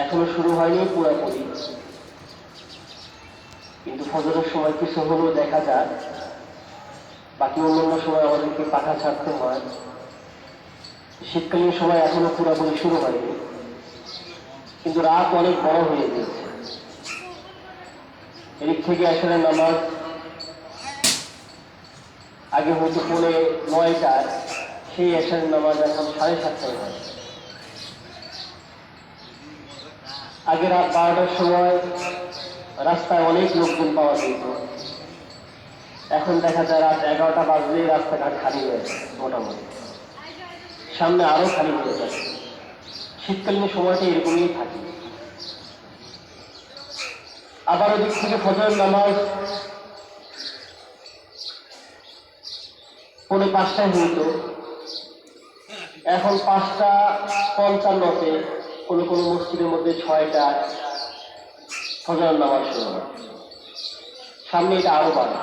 এখনো শুরু হয়নি পুরোপুরি, কিন্তু ফজরের সময় কিছু হলেও দেখা যায়। বাকি অন্যান্য সময় আমাদেরকে পাখা ছাড়তে হয়। শীতকালীন সময় এখনো পুরোপুরি শুরু হয়নি, কিন্তু রাত অনেক বড় হয়ে গিয়েছে। এদিক থেকে আসলে নামাজ আগে হয়তো 9:30, সেই এশারের নামাজ এখন 7:30 হয়। আগে রাত 12টার সময় রাস্তায় অনেক লোকজন পাওয়া যেত, এখন দেখা যায় রাত 11টা বাজলেই রাস্তাঘাট খালি হয়েছে। মোটামুটি সামনে আরো খালি হয়ে যাচ্ছে। শীতকালীন সময়টা এরকমই থাকে। আবার ওদিক থেকে ফজরের নামাজ 5:45 হইত, এখন 5:55-তে কোনো কোনো মসজিদের মধ্যে 6টায় ফজরের নামাজ শুরু হয়। সামনে এটা আরো বাড়বে,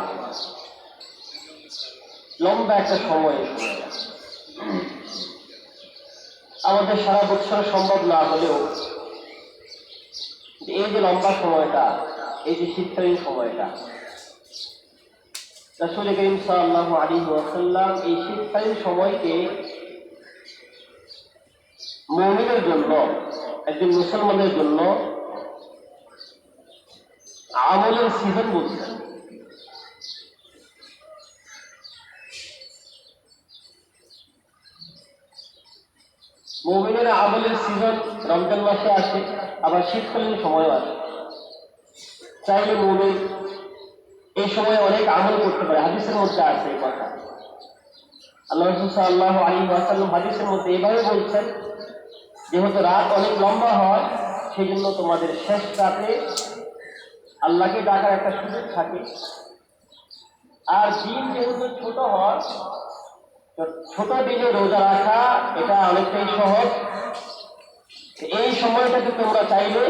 লম্বা একটা সময়। আমাদের সারা বছর সম্ভব না হলেও এই যে লম্বা সময়টা, এই যে শীতকালীন সময়টা, রাসূল করিম সাল্লাল্লাহু আলাইহি ওয়াসাল্লাম এই শীতকালীন সময়কে মুমিনের জন্য, একজন মুসলমানের জন্য আমলের সিজন বলছেন। মুমিনের আমলের সিজন রমজান মাসে আসে, আবার শীতকালীন সময়ও আসে। চাইলে মুমিন এই সময় অনেক আমল করতে পারে। হাদিসের মধ্যে আছে এই কথা। আল্লাহ রাসূল সাল্লাল্লাহু আলাইহি ওয়াসাল্লাম হাদিসের মধ্যে এইভাবে বলছেন, যেহেতু রাত অনেক লম্বা হয়, সেই জন্য তোমাদের শেষ রাতে আল্লাহকে ডাকার একটা সুযোগ থাকে। আর দিন যেহেতু ছোট হয়, ছোট দিনে রোজা রাখা এটা অনেকটাই সহজ। এই সময়টাকে তোমরা চাইলে